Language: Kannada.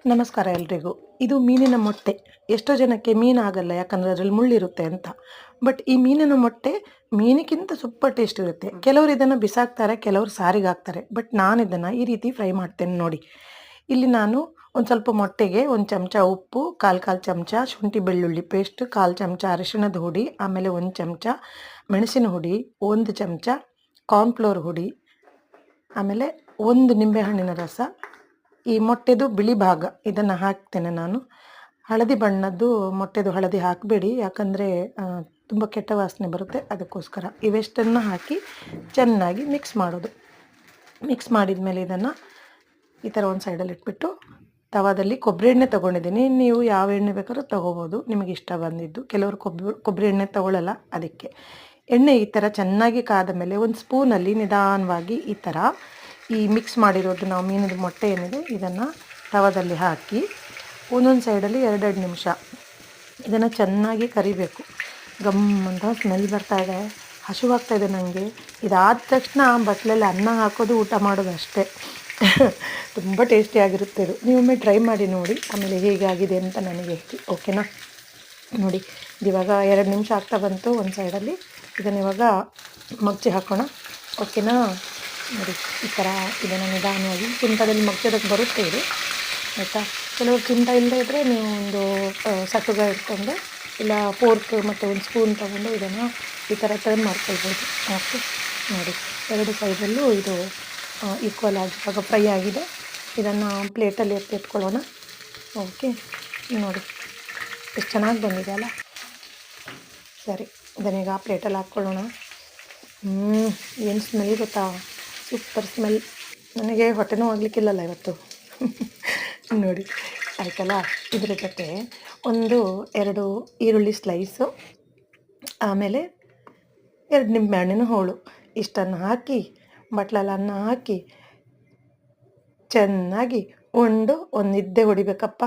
ನಮಸ್ಕಾರ ಎಲ್ರಿಗೂ. ಇದು ಮೀನಿನ ಮೊಟ್ಟೆ. ಎಷ್ಟೋ ಜನಕ್ಕೆ ಮೀನಾಗಲ್ಲ ಯಾಕಂದರೆ ಅದರಲ್ಲಿ ಮುಳ್ಳಿರುತ್ತೆ ಅಂತ. ಬಟ್ ಈ ಮೀನಿನ ಮೊಟ್ಟೆ ಮೀನಿಗಿಂತ ಸೂಪರ್ ಟೇಸ್ಟ್ ಇರುತ್ತೆ. ಕೆಲವರು ಇದನ್ನು ಬಿಸಾಕ್ತಾರೆ, ಕೆಲವರು ಸಾರಿಗೆ ಹಾಕ್ತಾರೆ. ಬಟ್ ನಾನು ಇದನ್ನು ಈ ರೀತಿ ಫ್ರೈ ಮಾಡ್ತೇನೆ ನೋಡಿ. ಇಲ್ಲಿ ನಾನು ಒಂದು ಸ್ವಲ್ಪ ಮೊಟ್ಟೆಗೆ 1 ಚಮಚ ಉಪ್ಪು, ಕಾಲು ಚಮಚ ಶುಂಠಿ ಬೆಳ್ಳುಳ್ಳಿ ಪೇಸ್ಟ್, 1/4 ಚಮಚ ಅರಿಶಿಣದ ಹುಡಿ, ಆಮೇಲೆ 1 ಚಮಚ ಮೆಣಸಿನ ಹುಡಿ, 1 ಚಮಚ ಕಾರ್ನ್‌ಫ್ಲೋರ್ ಹುಡಿ, ಆಮೇಲೆ 1 ನಿಂಬೆಹಣ್ಣಿನ ರಸ, ಈ ಮೊಟ್ಟೆದು ಬಿಳಿ ಭಾಗ ಇದನ್ನು ಹಾಕ್ತೇನೆ ನಾನು. ಹಳದಿ ಬಣ್ಣದ್ದು ಮೊಟ್ಟೆದು ಹಳದಿ ಹಾಕಬೇಡಿ, ಯಾಕಂದರೆ ತುಂಬ ಕೆಟ್ಟ ವಾಸನೆ ಬರುತ್ತೆ, ಅದಕ್ಕೋಸ್ಕರ. ಇವೆಷ್ಟನ್ನು ಹಾಕಿ ಚೆನ್ನಾಗಿ ಮಿಕ್ಸ್ ಮಾಡೋದು. ಮಿಕ್ಸ್ ಮಾಡಿದ ಮೇಲೆ ಇದನ್ನು ಈ ಥರ ಒಂದು ಸೈಡಲ್ಲಿ ಇಟ್ಬಿಟ್ಟು ತವಾದಲ್ಲಿ ಕೊಬ್ಬರಿ ಎಣ್ಣೆ ತೊಗೊಂಡಿದ್ದೀನಿ. ನೀವು ಯಾವ ಎಣ್ಣೆ ಬೇಕಾದ್ರೂ ತೊಗೋಬೋದು, ನಿಮಗೆ ಇಷ್ಟ ಬಂದಿದ್ದು. ಕೆಲವರು ಕೊಬ್ಬರಿ ಎಣ್ಣೆ ತೊಗೊಳ್ಳಲ್ಲ, ಅದಕ್ಕೆ. ಎಣ್ಣೆ ಈ ಥರ ಚೆನ್ನಾಗಿ ಕಾದ ಮೇಲೆ ಒಂದು ಸ್ಪೂನಲ್ಲಿ ನಿಧಾನವಾಗಿ ಈ ಥರ ಈ ಮಿಕ್ಸ್ ಮಾಡಿರೋದು ನಾವು ಮೀನಿನ ಮೊಟ್ಟೆ ಏನಿದೆ ಇದನ್ನು ತವಾದಲ್ಲಿ ಹಾಕಿ ಒಂದೊಂದು ಸೈಡಲ್ಲಿ 2 ನಿಮಿಷ ಇದನ್ನು ಚೆನ್ನಾಗಿ ಕರಿಬೇಕು. ಗಮ್ ಅಂತ ಸ್ಮೆಲ್ ಬರ್ತಾ ಇದೆ, ಹಸಿವಾಗ್ತಾ ಇದೆ ನನಗೆ. ಇದಾದ ತಕ್ಷಣ ಬಟ್ಲಲ್ಲಿ ಅನ್ನ ಹಾಕೋದು, ಊಟ ಮಾಡೋದು ಅಷ್ಟೇ. ತುಂಬ ಟೇಸ್ಟಿಯಾಗಿರುತ್ತೆ ಇದು. ನೀವೊಮ್ಮೆ ಟ್ರೈ ಮಾಡಿ ನೋಡಿ, ಆಮೇಲೆ ಹೇಗಾಗಿದೆ ಅಂತ ನನಗೆ ಹೇಳಿ, ಓಕೆನಾ? ನೋಡಿ, ಇವಾಗ 2 ನಿಮಿಷ ಆಗ್ತಾ ಬಂತು ಒಂದು ಸೈಡಲ್ಲಿ. ಇದನ್ನು ಇವಾಗ ಮಗ್ಚಿ ಹಾಕೋಣ, ಓಕೆನಾ? ನೋಡಿ, ಈ ಥರ ಇದನ್ನು ನಿಧಾನವಾಗಿ ಚಿಮಟದಲ್ಲಿ ಮಗ್ಚೋದಕ್ಕೆ ಬರುತ್ತೆ ಇದು, ಆಯಿತಾ? ಕೆಲವರು ಚಿಮಟ ಇಲ್ಲದೇ ಇದ್ದರೆ ನೀವು ಒಂದು ಸಟುಗ ಇಟ್ಕೊಂಡು ಇಲ್ಲ ಫೋರ್ಕ್ ಮತ್ತು ಒಂದು ಸ್ಪೂನ್ ತೊಗೊಂಡು ಇದನ್ನು ಈ ಥರ ಟರ್ನ್ ಮಾಡ್ಕೊಳ್ಬೋದು. ಓಕೆ, ನೋಡಿ 2 ಸೈಡಲ್ಲೂ ಇದು ಈಕ್ವಲ್ ಆಗಿ ಇವಾಗ ಫ್ರೈ ಆಗಿದೆ. ಇದನ್ನು ಪ್ಲೇಟಲ್ಲಿ ಎತ್ತಿಟ್ಕೊಳ್ಳೋಣ. ಓಕೆ, ನೋಡಿ ಎಷ್ಟು ಚೆನ್ನಾಗಿ ಬಂದಿದೆ ಅಲ್ಲ. ಸರಿ, ಇದನ್ನೀಗ ಪ್ಲೇಟಲ್ಲಿ ಹಾಕ್ಕೊಳ್ಳೋಣ. ಏನು ಸ್ಮೆಲ್ ಗೊತ್ತಾ, ಸೂಪರ್ ಸ್ಮೆಲ್. ನನಗೆ ಹೊಟ್ಟೆನೂ ಆಗಲಿಕ್ಕಿಲ್ಲಲ್ಲ ಇವತ್ತು. ನೋಡಿ, ಆಯ್ತಲ್ಲ. ಇದ್ರ ಜೊತೆ 2 ಈರುಳ್ಳಿ ಸ್ಲೈಸು, ಆಮೇಲೆ 2 ನಿಂಬೆಹಣ್ಣಿನ ಹೋಳು, ಇಷ್ಟನ್ನು ಹಾಕಿ ಬಟ್ಲಲ್ಲಿ ಅನ್ನ ಹಾಕಿ ಚೆನ್ನಾಗಿ ಒಂದು ನಿದ್ದೆ ಹೊಡಿಬೇಕಪ್ಪ.